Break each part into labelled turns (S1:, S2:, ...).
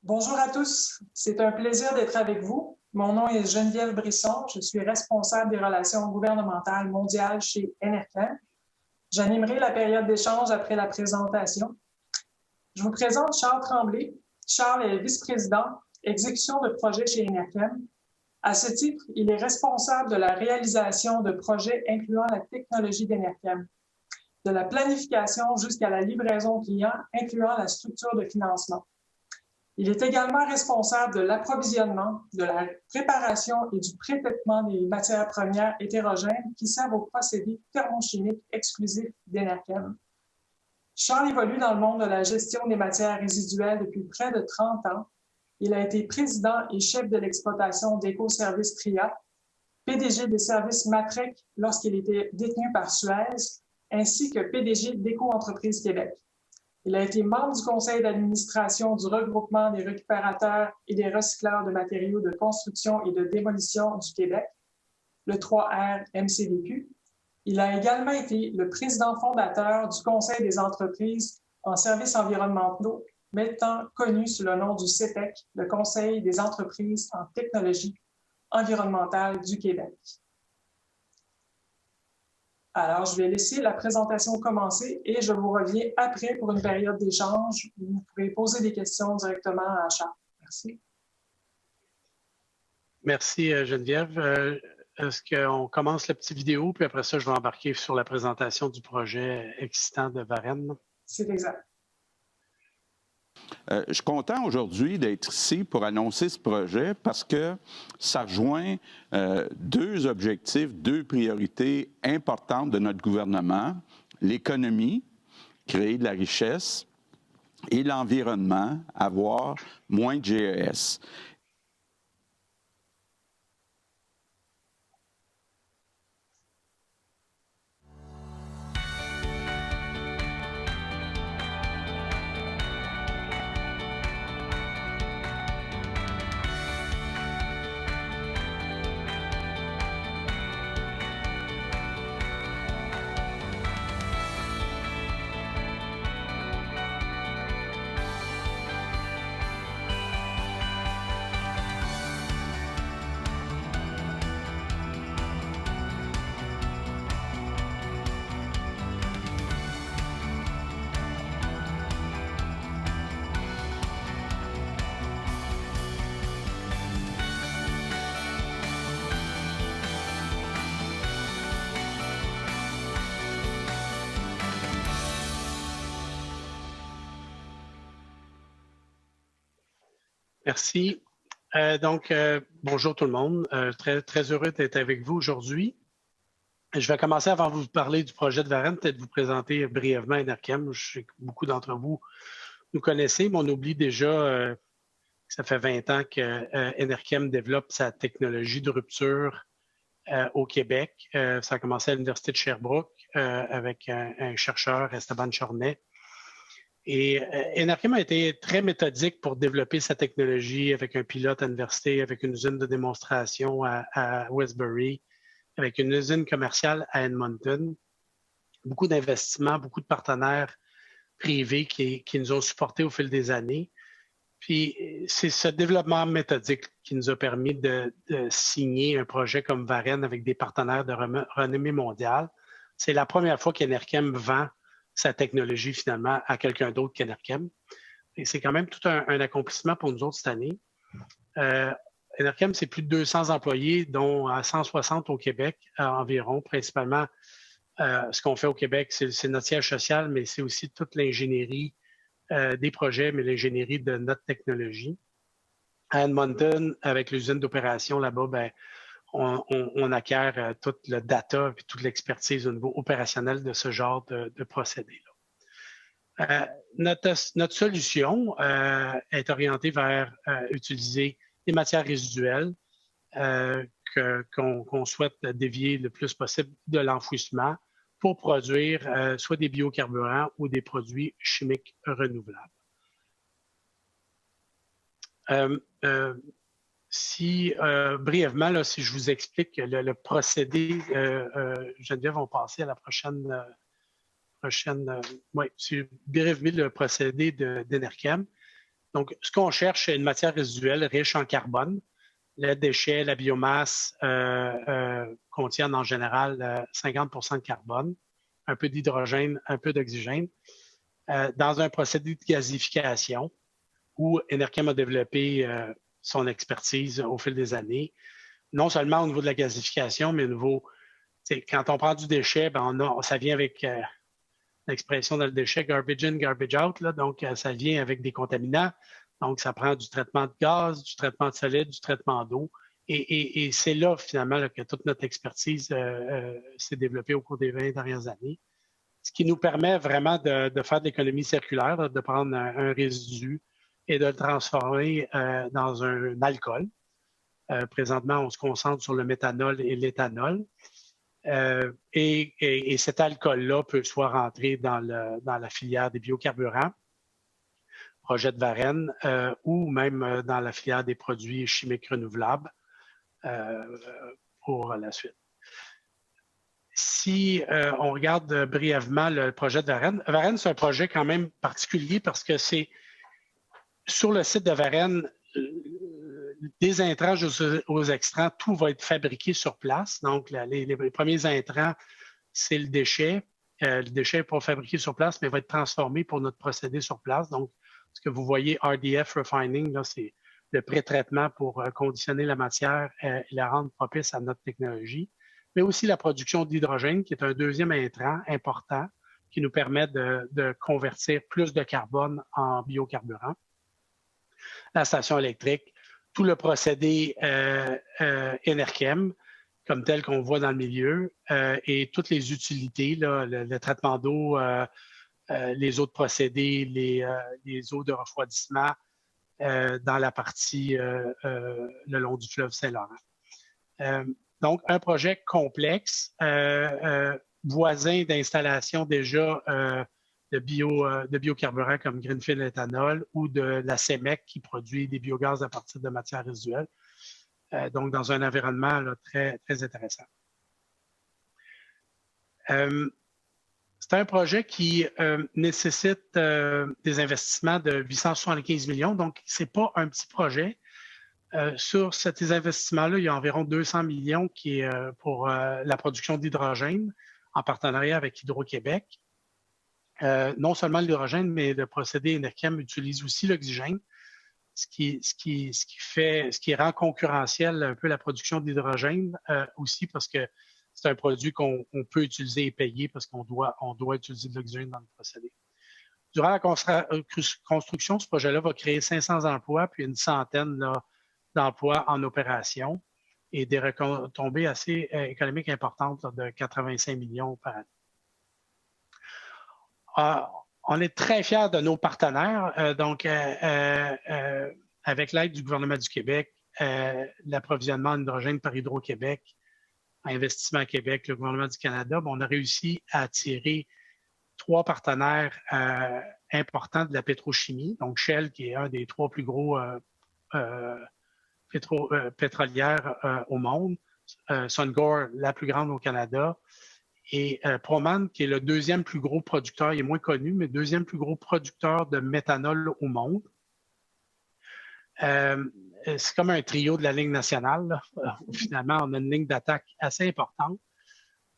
S1: Bonjour à tous, c'est un plaisir d'être avec vous. Mon nom est Geneviève Brisson, je suis responsable des relations gouvernementales mondiales chez Enerkem. J'animerai la période d'échange après la présentation. Je vous présente Charles Tremblay. Charles est vice-président, exécution de projet chez Enerkem. À ce titre, il est responsable de la réalisation de projets incluant la technologie d'Enerkem, de la planification jusqu'à la livraison client, incluant la structure de financement. Il est également responsable de l'approvisionnement, de la préparation et du pré-traitement des matières premières hétérogènes qui servent aux procédés thermochimiques exclusifs d'Enerkem. Charles évolue dans le monde de la gestion des matières résiduelles depuis près de 30 ans. Il a été président et chef de l'exploitation d'Écoservices Tria, PDG des services Matrec lorsqu'il était détenu par Suez, ainsi que PDG d'Éco-Entreprises Québec. Il a été membre du conseil d'administration du regroupement des récupérateurs et des recycleurs de matériaux de construction et de démolition du Québec, le 3R MCDQ. Il a également été le président fondateur du Conseil des entreprises en services environnementaux, maintenant connu sous le nom du CEPEC, le Conseil des entreprises en technologie environnementale du Québec. Alors, je vais laisser la présentation commencer et je vous reviens après pour une période d'échange où vous pourrez poser des questions directement à Charles. Merci.
S2: Merci, Geneviève. Est-ce qu'on commence la petite vidéo, puis après ça, je vais embarquer sur la présentation du projet excitant de Varennes?
S1: C'est exact.
S3: Je suis content aujourd'hui d'être ici pour annoncer ce projet parce que ça rejoint deux objectifs, deux priorités importantes de notre gouvernement, l'économie, créer de la richesse, et l'environnement, avoir moins de GES.
S2: Merci. Bonjour tout le monde. Très heureux d'être avec vous aujourd'hui. Je vais commencer avant de vous parler du projet de Varennes, peut-être vous présenter brièvement Enerkem. Je sais que beaucoup d'entre vous nous connaissez, mais on oublie déjà que ça fait 20 ans que Enerkem développe sa technologie de rupture au Québec. Ça a commencé à l'Université de Sherbrooke avec un chercheur, Esteban Chornet. Et Enerkem a été très méthodique pour développer sa technologie avec un pilote à l'université, avec une usine de démonstration à Westbury, avec une usine commerciale à Edmonton. Beaucoup d'investissements, beaucoup de partenaires privés qui nous ont supportés au fil des années. Puis c'est ce développement méthodique qui nous a permis de signer un projet comme Varennes avec des partenaires de renommée mondiale. C'est la première fois qu'Enerkem vend sa technologie finalement à quelqu'un d'autre qu'Enerkem. Et c'est quand même tout un accomplissement pour nous autres cette année. Enerkem, c'est plus de 200 employés, dont 160 au Québec environ. Principalement, ce qu'on fait au Québec, c'est notre siège social, mais c'est aussi toute l'ingénierie des projets, mais l'ingénierie de notre technologie. À Edmonton, avec l'usine d'opération là-bas, on acquiert toute le data et toute l'expertise au niveau opérationnel de ce genre de procédés-là. Notre solution est orientée vers utiliser des matières résiduelles qu'on souhaite dévier le plus possible de l'enfouissement pour produire soit des biocarburants ou des produits chimiques renouvelables. Brièvement, là, si je vous explique le procédé, Geneviève, on va passer à la prochaine. Si brièvement le procédé d'Enerkem. Donc, ce qu'on cherche, c'est une matière résiduelle riche en carbone. Les déchets, la biomasse contiennent en général 50 de carbone, un peu d'hydrogène, un peu d'oxygène, dans un procédé de gasification où Enerkem a développé son expertise au fil des années, non seulement au niveau de la gasification, mais au niveau, quand on prend du déchet, ça vient avec l'expression dans le déchet garbage in, garbage out, là, donc ça vient avec des contaminants, donc ça prend du traitement de gaz, du traitement de solide, du traitement d'eau, et c'est là finalement là, que toute notre expertise s'est développée au cours des 20 dernières années, ce qui nous permet vraiment de faire de l'économie circulaire, là, de prendre un résidu et de le transformer dans un alcool. Présentement, on se concentre sur le méthanol et l'éthanol. Et cet alcool-là peut soit rentrer dans la filière des biocarburants, projet de Varennes, ou même dans la filière des produits chimiques renouvelables pour la suite. Si on regarde brièvement le projet de Varennes, Varennes, c'est un projet quand même particulier parce que c'est sur le site de Varennes, des intrants aux extrants, tout va être fabriqué sur place. Donc, les premiers intrants, c'est le déchet. Le déchet n'est pas fabriqué sur place, mais va être transformé pour notre procédé sur place. Donc, ce que vous voyez, RDF Refining, là, c'est le pré-traitement pour conditionner la matière et la rendre propice à notre technologie. Mais aussi la production d'hydrogène, qui est un deuxième intrant important qui nous permet de convertir plus de carbone en biocarburant. La station électrique, tout le procédé Enerkem, comme tel qu'on voit dans le milieu, et toutes les utilités, là, le traitement d'eau, les eaux de procédés, les eaux de refroidissement dans la partie le long du fleuve Saint-Laurent. Donc, un projet complexe, voisin d'installations déjà de biocarburants comme Greenfield Ethanol ou de la CEMEC qui produit des biogaz à partir de matières résiduelles. Donc, dans un environnement là, très, très intéressant. C'est un projet qui nécessite des investissements de 875 millions, donc ce n'est pas un petit projet. Sur ces investissements-là, il y a environ 200 millions qui est pour la production d'hydrogène en partenariat avec Hydro-Québec. Non seulement l'hydrogène, mais le procédé Enerkem utilise aussi l'oxygène, ce qui rend concurrentiel un peu la production d'hydrogène aussi parce que c'est un produit qu'on peut utiliser et payer parce qu'on doit utiliser de l'oxygène dans le procédé. Durant la construction, ce projet-là va créer 500 emplois puis une centaine d'emplois en opération et des retombées assez économiques importantes là, de 85 millions par année. On est très fiers de nos partenaires. Avec l'aide du gouvernement du Québec, l'approvisionnement en hydrogène par Hydro-Québec, Investissement Québec, le gouvernement du Canada, on a réussi à attirer 3 partenaires importants de la pétrochimie. Donc, Shell, qui est un des 3 plus gros pétrolières au monde, Suncor, la plus grande au Canada, et Proman, qui est le deuxième plus gros producteur, il est moins connu, mais deuxième plus gros producteur de méthanol au monde. C'est comme un trio de la ligne nationale. Là. Finalement, on a une ligne d'attaque assez importante.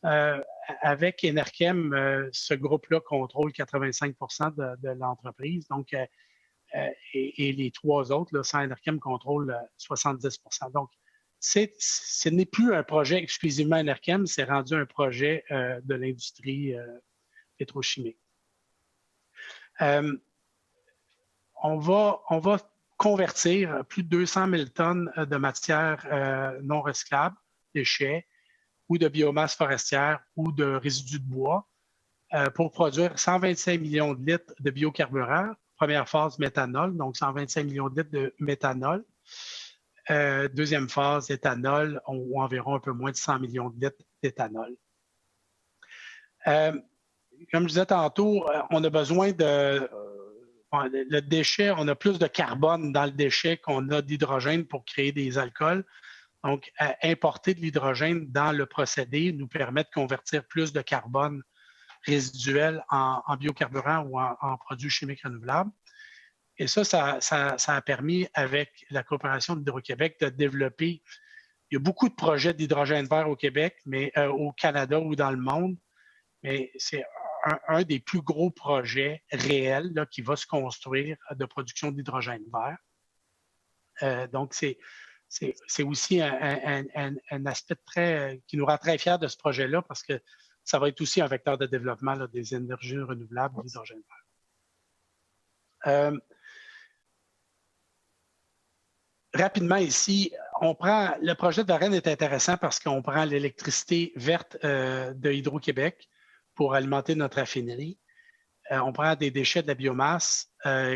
S2: Avec Enerkem, ce groupe-là contrôle 85 de l'entreprise. Donc, et les 3 autres, là, sans Enerkem, contrôlent 70 Donc, ce n'est plus un projet exclusivement Enerkem, c'est rendu un projet de l'industrie pétrochimique. On va convertir plus de 200 000 tonnes de matières non recyclables, déchets, ou de biomasse forestière ou de résidus de bois pour produire 125 millions de litres de biocarburants. Première phase, méthanol, donc 125 millions de litres de méthanol. Deuxième phase, éthanol, ou environ un peu moins de 100 millions de litres d'éthanol. Comme je disais tantôt, on a besoin le déchet, on a plus de carbone dans le déchet qu'on a d'hydrogène pour créer des alcools. Donc, importer de l'hydrogène dans le procédé nous permet de convertir plus de carbone résiduel en biocarburant ou en produits chimiques renouvelables. Et ça a permis, avec la coopération d'Hydro-Québec, de développer. Il y a beaucoup de projets d'hydrogène vert au Québec, mais au Canada ou dans le monde, mais c'est un des plus gros projets réels là, qui va se construire de production d'hydrogène vert. Donc, c'est aussi un aspect qui nous rend très fiers de ce projet-là parce que ça va être aussi un vecteur de développement là, des énergies renouvelables d'hydrogène vert. Rapidement ici, le projet de Varennes est intéressant parce qu'on prend l'électricité verte de Hydro-Québec pour alimenter notre raffinerie. On prend des déchets de la biomasse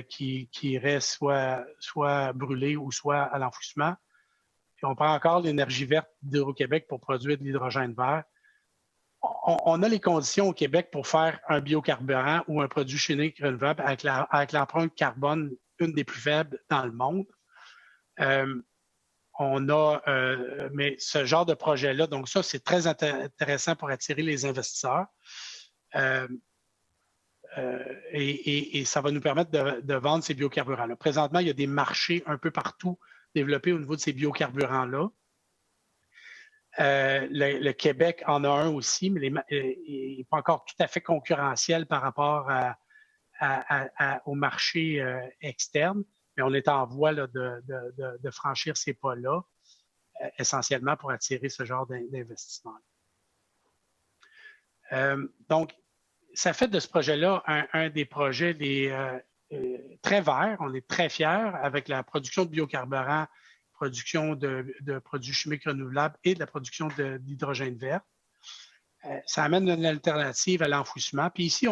S2: qui iraient soit brûlés ou soit à l'enfouissement. Puis on prend encore l'énergie verte d'Hydro-Québec pour produire de l'hydrogène vert. On a les conditions au Québec pour faire un biocarburant ou un produit chimique renouvelable avec l'empreinte carbone une des plus faibles dans le monde. Mais ce genre de projet-là, donc ça, c'est très intéressant pour attirer les investisseurs. Et ça va nous permettre de vendre ces biocarburants-là. Présentement, il y a des marchés un peu partout développés au niveau de ces biocarburants-là. Le Québec en a un aussi, mais il n'est pas encore tout à fait concurrentiel par rapport au marché externe. Mais on est en voie là, de franchir ces pas-là, essentiellement pour attirer ce genre d'investissement. Donc, ça fait de ce projet-là un des projets très verts. On est très fiers avec la production de biocarburants, production de produits chimiques renouvelables et de la production d'hydrogène vert. Ça amène une alternative à l'enfouissement. Puis ici,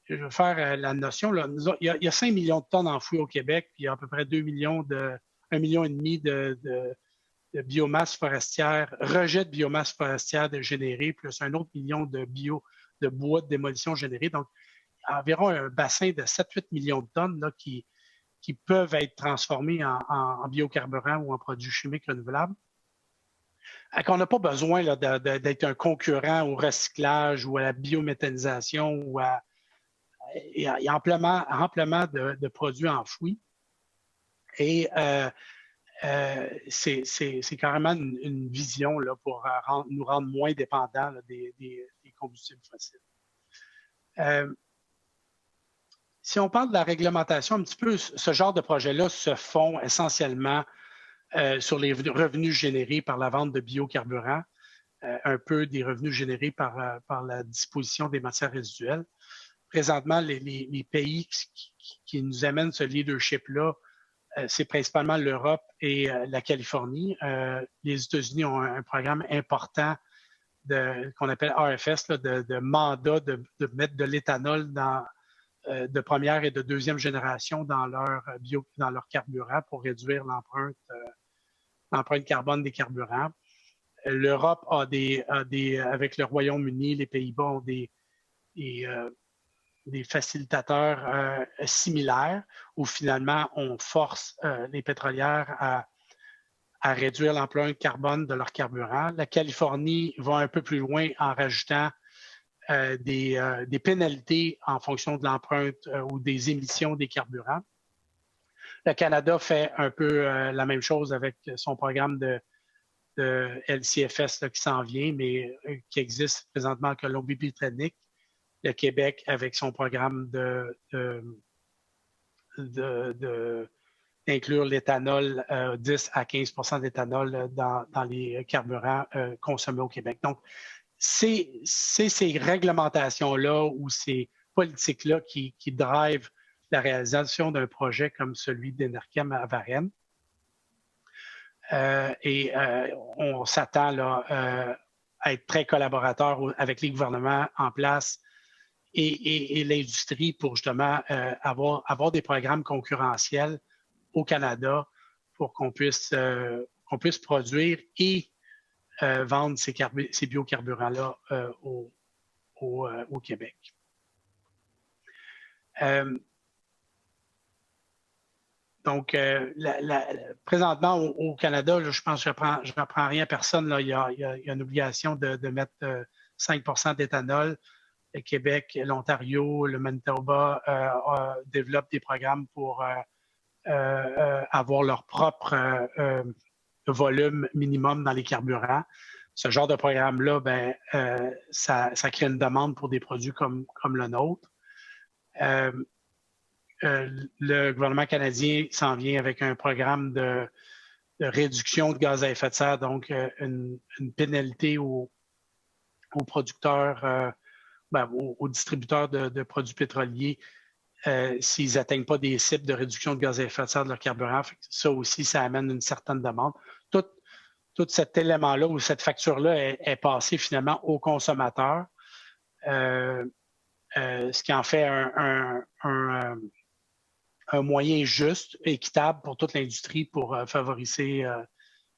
S2: je vais faire la notion. Là, il y a 5 millions de tonnes enfouies au Québec, puis il y a à peu près 1,5 million de biomasse forestière, rejet de biomasse forestière généré, plus un autre million de bois de démolition généré. Donc, environ un bassin de 7-8 millions de tonnes là, qui peuvent être transformés en biocarburant ou en produits chimiques renouvelables. On n'a pas besoin là, d'être un concurrent au recyclage ou à la biométhanisation ou il y a amplement de produits enfouis. Et c'est carrément une vision là, pour nous rendre moins dépendants là, des combustibles fossiles. Si on parle de la réglementation, un petit peu, ce genre de projet-là se font essentiellement sur les revenus générés par la vente de biocarburants, un peu des revenus générés par la disposition des matières résiduelles. Présentement, les pays qui nous amènent ce leadership-là, c'est principalement l'Europe et la Californie. Les États-Unis ont un programme important qu'on appelle RFS, là, de mandat de mettre de l'éthanol de première et de deuxième génération dans leur carburant pour réduire l'empreinte carbone des carburants. L'Europe avec le Royaume-Uni, les Pays-Bas ont des facilitateurs similaires où finalement on force les pétrolières à réduire l'empreinte carbone de leur carburant. La Californie va un peu plus loin en rajoutant des pénalités en fonction de l'empreinte ou des émissions des carburants. Le Canada fait un peu la même chose avec son programme de LCFS là, qui s'en vient, mais qui existe présentement en Colombie-Britannique. Le Québec avec son programme d'inclure l'éthanol, 10 à 15 % d'éthanol dans les carburants consommés au Québec. Donc, c'est ces réglementations-là ou ces politiques-là qui drivent la réalisation d'un projet comme celui d'Enerkem à Varennes. On s'attend là, à être très collaborateur avec les gouvernements en place et l'industrie pour justement avoir des programmes concurrentiels au Canada pour qu'on puisse produire et vendre ces biocarburants-là au Québec. Donc, présentement, au Canada, là, je pense que je n'apprends rien à personne. Là, il y a une obligation de mettre 5 % d'éthanol. le Québec, l'Ontario, le Manitoba développent des programmes pour avoir leur propre volume minimum dans les carburants. Ce genre de programme-là, ça crée une demande pour des produits comme le nôtre. Le gouvernement canadien s'en vient avec un programme de réduction de gaz à effet de serre, donc une pénalité aux producteurs, aux distributeurs de produits pétroliers s'ils n'atteignent pas des cibles de réduction de gaz à effet de serre de leur carburant. Ça aussi, ça amène une certaine demande. Tout cet élément-là ou cette facture-là est passée finalement aux consommateurs, ce qui en fait un moyen juste, équitable pour toute l'industrie pour favoriser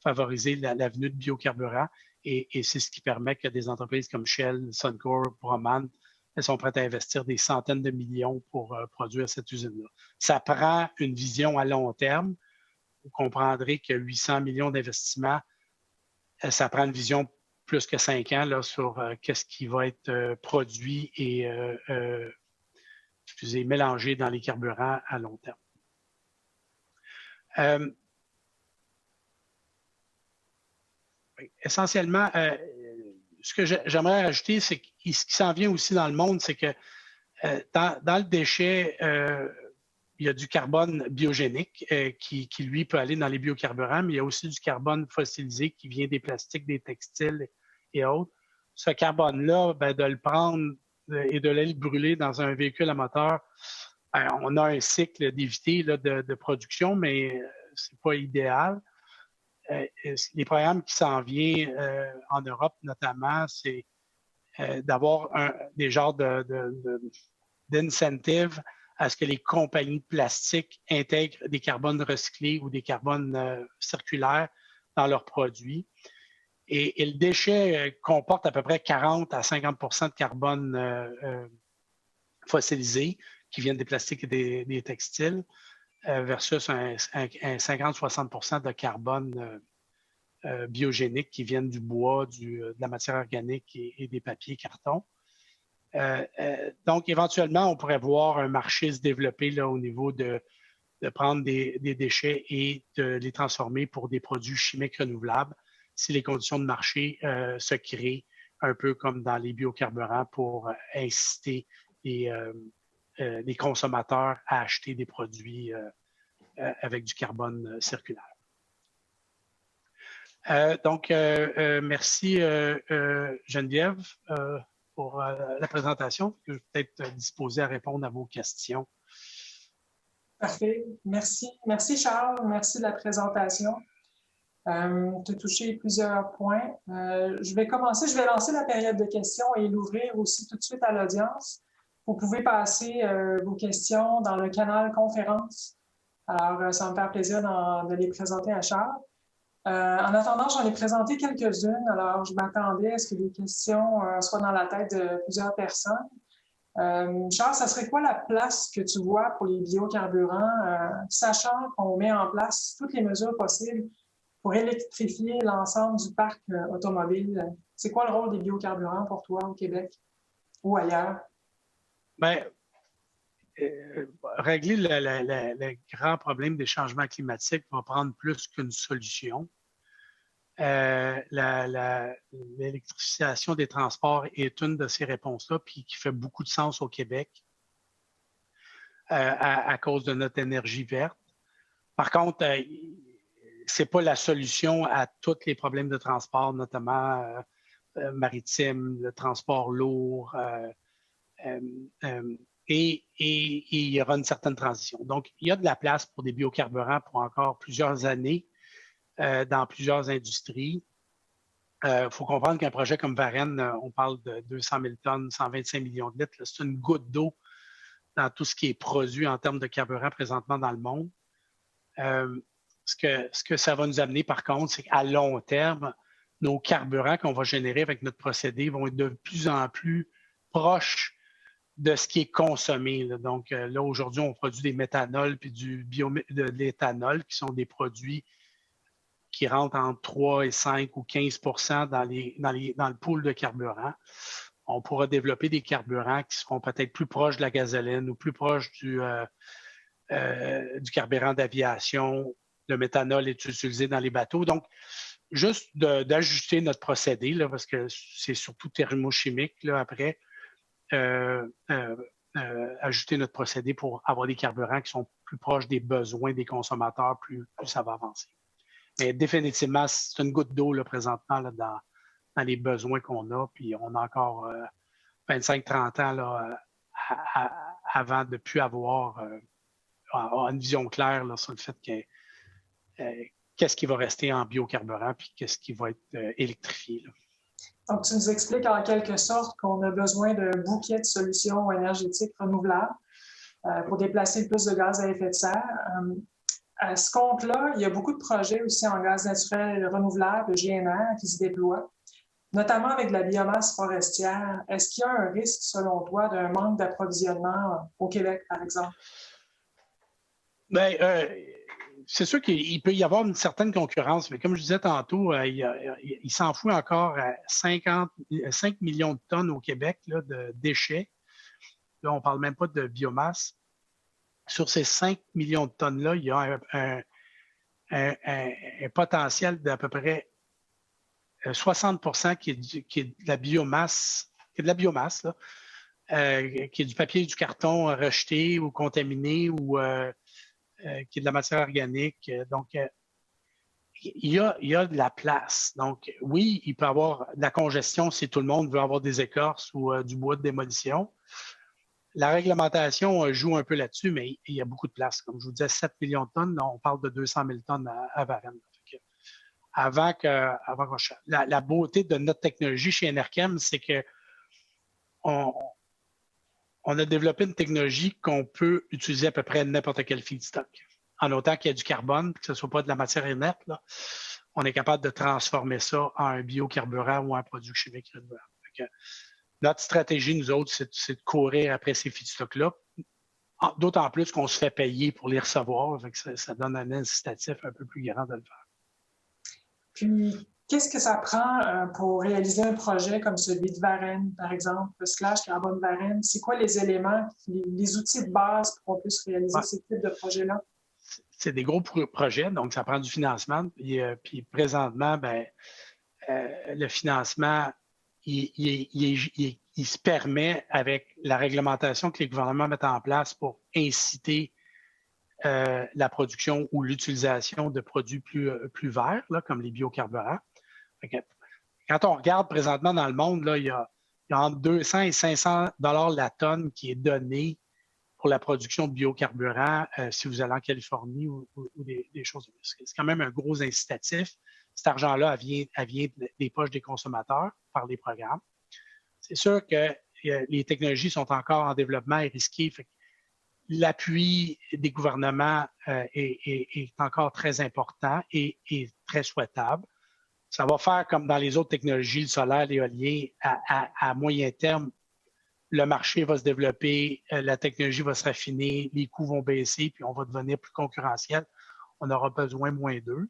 S2: la venue de biocarburants. Et c'est ce qui permet que des entreprises comme Shell, Suncor, Proman, elles sont prêtes à investir des centaines de millions pour produire cette usine-là. Ça prend une vision à long terme. Vous comprendrez que 800 millions d'investissements, ça prend une vision plus que 5 ans là, sur qu'est-ce qui va être produit et mélangé dans les carburants à long terme. Essentiellement, ce que j'aimerais rajouter, c'est que ce qui s'en vient aussi dans le monde, c'est que dans le déchet, il y a du carbone biogénique qui, lui, peut aller dans les biocarburants, mais il y a aussi du carbone fossilisé qui vient des plastiques, des textiles et autres. Ce carbone-là, de le prendre et de le brûler dans un véhicule à moteur, on a un cycle d'éviter de production, mais ce n'est pas idéal. Les programmes qui s'en viennent en Europe notamment, c'est d'avoir des genres d'incentives à ce que les compagnies de plastique intègrent des carbones recyclés ou des carbones circulaires dans leurs produits. Et le déchet comporte à peu près 40 à 50 de carbone fossilisé qui viennent des plastiques et des textiles versus un 50-60 de carbone biogénique qui viennent du bois, de la matière organique et des papiers cartons. Donc, éventuellement, on pourrait voir un marché se développer là, au niveau de prendre des déchets et de les transformer pour des produits chimiques renouvelables si les conditions de marché se créent un peu comme dans les biocarburants pour inciter les consommateurs à acheter des produits avec du carbone circulaire. Merci Geneviève pour la présentation. Je vais peut-être disposé à répondre à vos questions.
S1: Parfait. Merci. Merci Charles. Merci de la présentation. Tu as touché plusieurs points. Je vais lancer la période de questions et l'ouvrir aussi tout de suite à l'audience. Vous pouvez passer vos questions dans le canal conférence. Alors, ça va me faire plaisir de les présenter à Charles. En attendant, j'en ai présenté quelques-unes. Alors, je m'attendais à ce que les questions soient dans la tête de plusieurs personnes. Charles, ça serait quoi la place que tu vois pour les biocarburants, sachant qu'on met en place toutes les mesures possibles pour électrifier l'ensemble du parc automobile? C'est quoi le rôle des biocarburants pour toi au Québec ou ailleurs?
S2: Régler le grand problème des changements climatiques va prendre plus qu'une solution. L'électrification des transports est une de ces réponses-là, puis qui fait beaucoup de sens au Québec à cause de notre énergie verte. Par contre, ce n'est pas la solution à tous les problèmes de transport, notamment maritime, le transport lourd, et il y aura une certaine transition. Donc, il y a de la place pour des biocarburants pour encore plusieurs années dans plusieurs industries. Il faut comprendre qu'un projet comme Varennes, on parle de 200 000 tonnes, 125 millions de litres. C'est une goutte d'eau dans tout ce qui est produit en termes de carburant présentement dans le monde. Ce que ça va nous amener, par contre, c'est qu'à long terme, nos carburants qu'on va générer avec notre procédé vont être de plus en plus proches de ce qui est consommé. Là. Donc, là, aujourd'hui, on produit des méthanols puis de l'éthanol, qui sont des produits qui rentrent entre 3 et 5 ou 15 dans le pool de carburant. on pourra développer des carburants qui seront peut-être plus proches de la gasoline ou plus proches du carburant d'aviation. Le méthanol est utilisé dans les bateaux. Donc, juste d'ajuster notre procédé, là, parce que c'est surtout thermochimique là, après, ajuster notre procédé pour avoir des carburants qui sont plus proches des besoins des consommateurs, plus ça va avancer. Mais définitivement, c'est une goutte d'eau là, présentement là, dans les besoins qu'on a, puis on a encore 25-30 ans là, avant de ne plus avoir une vision claire là, sur le fait que qu'est-ce qui va rester en biocarburant puis qu'est-ce qui va être électrifié. Là.
S1: Donc, tu nous expliques en quelque sorte qu'on a besoin d'un bouquet de solutions énergétiques renouvelables pour déplacer le plus de gaz à effet de serre. À ce compte-là, il y a beaucoup de projets aussi en gaz naturel renouvelable, GNR, qui se déploient, notamment avec de la biomasse forestière. Est-ce qu'il y a un risque, selon toi, d'un manque d'approvisionnement au Québec, par exemple?
S2: Bien, c'est sûr qu'il peut y avoir une certaine concurrence, mais comme je disais tantôt, il s'enfouit encore 5 millions de tonnes au Québec là, de déchets. Là, on ne parle même pas de biomasse. Sur ces 5 millions de tonnes-là, il y a un potentiel d'à peu près 60 qui est de la biomasse, qui est du papier et du carton rejeté ou contaminé ou qui est de la matière organique. Donc, il y a de la place. Donc, oui, il peut y avoir de la congestion si tout le monde veut avoir des écorces ou du bois de démolition. La réglementation joue un peu là-dessus, mais il y a beaucoup de place. Comme je vous disais, 7 millions de tonnes, là, on parle de 200 000 tonnes à Varennes. La beauté de notre technologie chez Enerkem, c'est que on a développé une technologie qu'on peut utiliser à peu près n'importe quel feedstock. En autant qu'il y a du carbone, que ce ne soit pas de la matière inerte, là, on est capable de transformer ça en un biocarburant ou un produit chimique renouvelable. Notre stratégie, nous autres, c'est de courir après ces feedstocks-là, d'autant plus qu'on se fait payer pour les recevoir. Ça donne un incitatif un peu plus grand de le faire.
S1: Puis, qu'est-ce que ça prend pour réaliser un projet comme celui de Varennes, par exemple, le Splash Carbone Varennes? C'est quoi les éléments, les outils de base pour qu'on puisse réaliser ce type de projet-là?
S2: C'est des gros projets, donc ça prend du financement. Puis présentement, le financement, il se permet avec la réglementation que les gouvernements mettent en place pour inciter la production ou l'utilisation de produits plus verts, là, comme les biocarburants. Quand on regarde présentement dans le monde, là, il y a entre 200 et 500 $ la tonne qui est donnée pour la production de biocarburants si vous allez en Californie ou des choses. C'est quand même un gros incitatif. Cet argent-là, elle vient des poches des consommateurs par les programmes. C'est sûr que les technologies sont encore en développement et risquées. L'appui des gouvernements est encore très important et très souhaitable. Ça va faire comme dans les autres technologies, le solaire, l'éolien, à moyen terme, le marché va se développer, la technologie va se raffiner, les coûts vont baisser, puis on va devenir plus concurrentiel. On aura besoin moins d'eux.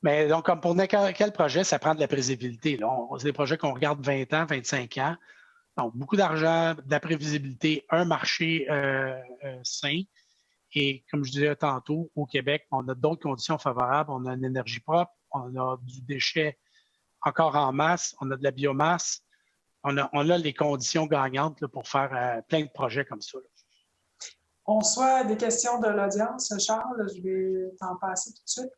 S2: Mais donc, comme pour n'importe quel projet, ça prend de la prévisibilité. C'est des projets qu'on regarde 20 ans, 25 ans. Donc, beaucoup d'argent, de la prévisibilité, un marché sain. Et comme je disais tantôt, au Québec, on a d'autres conditions favorables. On a une énergie propre, on a du déchet encore en masse, on a de la biomasse. On a les conditions gagnantes là, pour faire plein de projets comme ça. Là.
S1: On reçoit des questions de l'audience, Charles. Je vais t'en passer tout de suite.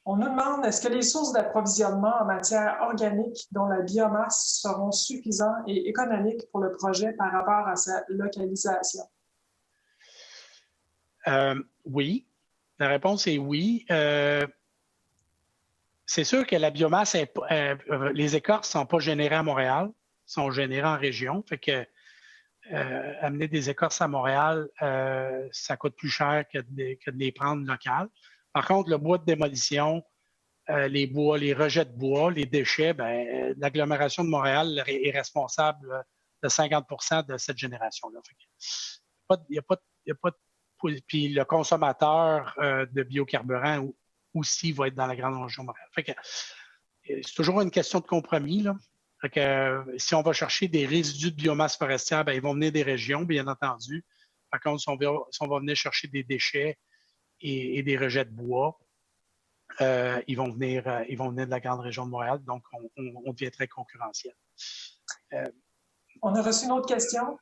S1: On nous demande, est-ce que les sources d'approvisionnement en matière organique dont la biomasse seront suffisantes et économiques pour le projet par rapport à sa localisation?
S2: Oui. La réponse est oui. C'est sûr que la biomasse, les écorces ne sont pas générées à Montréal, sont générées en région. Fait que amener des écorces à Montréal, ça coûte plus cher que de les prendre locales. Par contre, le bois de démolition, les rejets de bois, les déchets, l'agglomération de Montréal est responsable de 50 % de cette génération-là. Il n'y a pas puis le consommateur de biocarburant aussi va être dans la grande région de Montréal. C'est toujours une question de compromis, là. Fait que, si on va chercher des résidus de biomasse forestière, bien, ils vont venir des régions, bien entendu. Par contre, si on va venir chercher des déchets et des rejets de bois, ils vont venir de la grande région de Montréal, donc on devient très concurrentiel.
S1: On a reçu une autre question.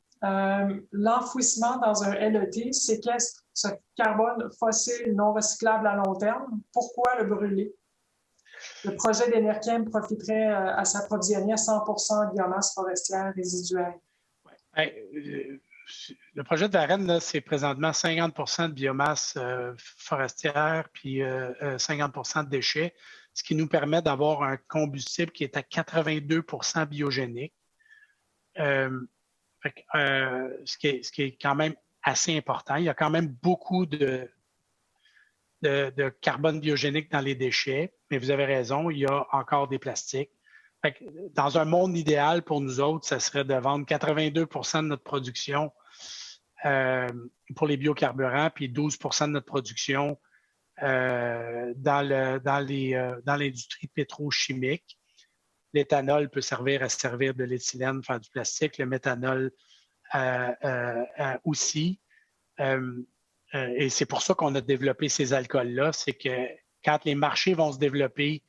S1: L'enfouissement dans un LET séquestre ce carbone fossile non recyclable à long terme. Pourquoi le brûler? Le projet d'Enerkem profiterait à s'approvisionner à 100% en biomasse forestière résiduelle.
S2: Le projet de Varennes, c'est présentement 50% de biomasse forestière puis 50% de déchets, ce qui nous permet d'avoir un combustible qui est à 82% biogénique. Ce qui est quand même assez important. Il y a quand même beaucoup de carbone biogénique dans les déchets, mais vous avez raison, il y a encore des plastiques. Dans un monde idéal pour nous autres, ça serait de vendre 82% de notre production pour les biocarburants, puis 12% de notre production dans l'industrie pétrochimique. L'éthanol peut servir de l'éthylène, faire du plastique. Le méthanol aussi. Et c'est pour ça qu'on a développé ces alcools-là. C'est que quand les marchés vont se développer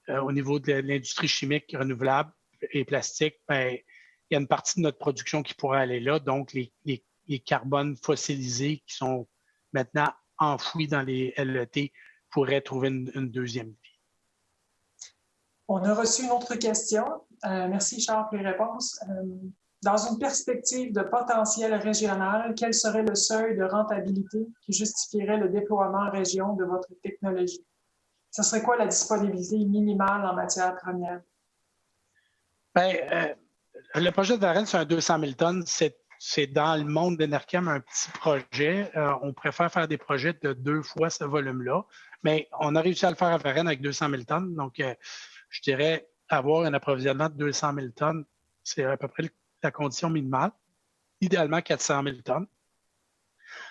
S2: au niveau de l'industrie chimique renouvelable et plastique, bien, il y a une partie de notre production qui pourrait aller là. Donc, les carbones fossilisés qui sont maintenant enfouis dans les LET pourraient trouver une deuxième vie.
S1: On a reçu une autre question. Merci, Charles, pour les réponses. Dans une perspective de potentiel régional, quel serait le seuil de rentabilité qui justifierait le déploiement en région de votre technologie? Ce serait quoi la disponibilité minimale en matière première?
S2: Bien, le projet de Varennes, c'est un 200 000 tonnes. C'est dans le monde d'Enerkem un petit projet. On préfère faire des projets de 2 fois ce volume-là. Mais on a réussi à le faire à Varennes avec 200 000 tonnes. Donc, je dirais avoir un approvisionnement de 200 000 tonnes, c'est à peu près la condition minimale. Idéalement, 400 000 tonnes.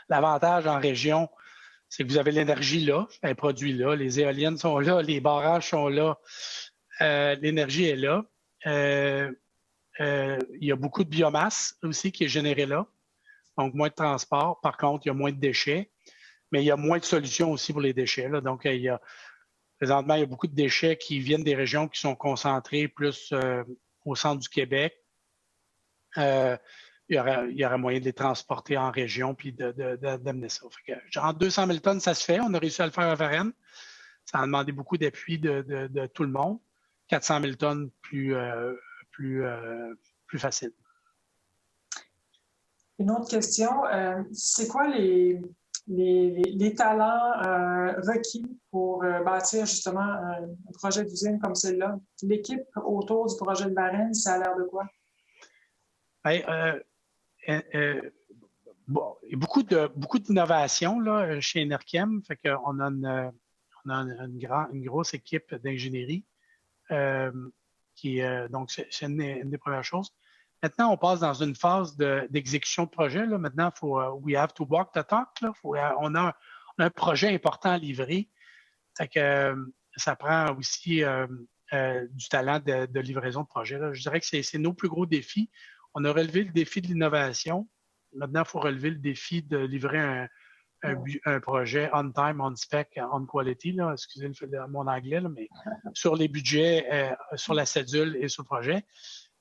S2: L'avantage en région, c'est que vous avez l'énergie là, elle est produite là, les éoliennes sont là, les barrages sont là, l'énergie est là. Il y a beaucoup de biomasse aussi qui est générée là, donc moins de transport. Par contre, il y a moins de déchets, mais il y a moins de solutions aussi pour les déchets. Là. Donc, présentement, il y a beaucoup de déchets qui viennent des régions qui sont concentrées plus au centre du Québec. Il y aurait moyen de les transporter en région puis d'amener ça. En 200 000 tonnes, ça se fait. On a réussi à le faire à Varennes. Ça a demandé beaucoup d'appui de tout le monde. 400 000 tonnes plus facile.
S1: Une autre question. C'est quoi les talents requis pour bâtir justement un projet d'usine comme celle-là? L'équipe autour du projet de Varennes, ça a l'air de quoi?
S2: Bon, il y a beaucoup d'innovation là, chez Enerkem. Fait qu'on a une grosse équipe d'ingénierie donc c'est une des premières choses. Maintenant, on passe dans une phase d'exécution de projet. Là. Maintenant, we have to walk the talk. Là. On a un projet important à livrer. Fait que, ça prend aussi du talent de livraison de projet. Là. Je dirais que c'est nos plus gros défis. On a relevé le défi de l'innovation. Maintenant, il faut relever le défi de livrer un projet on time, on spec, on quality. Là. Excusez mon anglais, là, mais sur les budgets, sur la cédule et sur le projet.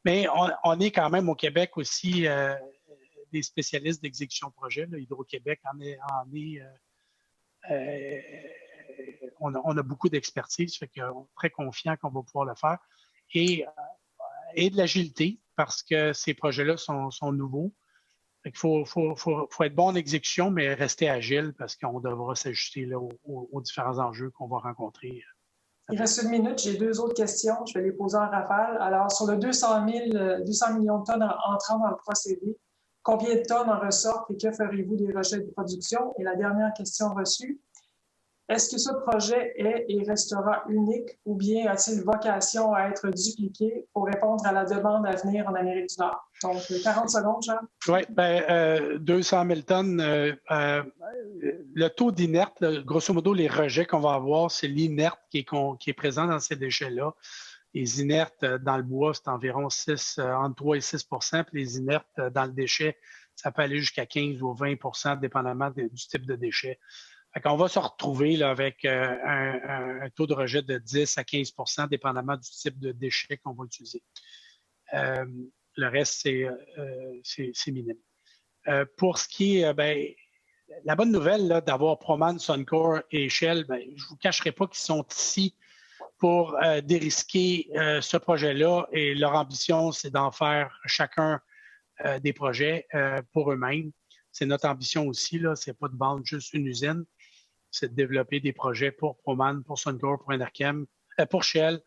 S2: Mais on est quand même au Québec aussi des spécialistes d'exécution de projet. Là. Hydro-Québec on a beaucoup d'expertise, fait qu'on est très confiant qu'on va pouvoir le faire. Et de l'agilité, parce que ces projets-là sont nouveaux. Il faut être bon en exécution, mais rester agile parce qu'on devra s'ajuster là, aux différents enjeux qu'on va rencontrer.
S1: Il reste 1 minute. J'ai 2 autres questions. Je vais les poser en rafale. Alors, sur le 200 millions de tonnes entrant dans le procédé, combien de tonnes en ressortent et que ferez-vous des rejets de production? Et la dernière question reçue, est-ce que ce projet est et restera unique ou bien a-t-il vocation à être dupliqué pour répondre à la demande à venir en Amérique du Nord? Donc, 40 secondes, Jean.
S2: Oui, 200 000 tonnes. Le taux d'inerte, grosso modo, les rejets qu'on va avoir, c'est l'inerte qui est présent dans ces déchets-là. Les inertes dans le bois, c'est environ entre 3 et 6 puis les inertes dans le déchet, ça peut aller jusqu'à 15 ou 20 dépendamment du type de déchet. On va se retrouver là, avec un taux de rejet de 10 à 15 dépendamment du type de déchet qu'on va utiliser. Le reste, c'est minime. Pour ce qui est, la bonne nouvelle d'avoir Proman, Suncor et Shell, je ne vous cacherai pas qu'ils sont ici pour dérisquer ce projet-là et leur ambition, c'est d'en faire chacun des projets pour eux-mêmes. C'est notre ambition aussi, ce n'est pas de vendre juste une usine, c'est de développer des projets pour Proman, pour Suncor, pour Enerkem, pour Shell,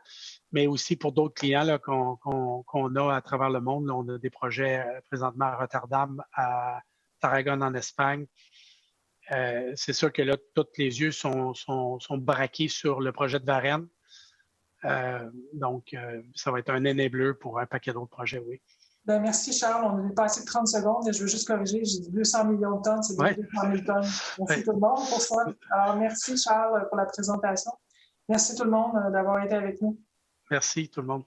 S2: mais aussi pour d'autres clients là, qu'on a à travers le monde. Là, on a des projets présentement à Rotterdam, à Tarragone en Espagne. C'est sûr que là, tous les yeux sont braqués sur le projet de Varennes. Donc, ça va être un enabler pour un paquet d'autres projets, oui.
S1: Bien, merci, Charles. On a dépassé 30 secondes et je veux juste corriger, j'ai dit 200 millions de tonnes, c'est bien 200 000 tonnes. Merci tout le monde pour ça. Alors, merci, Charles, pour la présentation. Merci tout le monde d'avoir été avec nous.
S2: Merci tout le monde.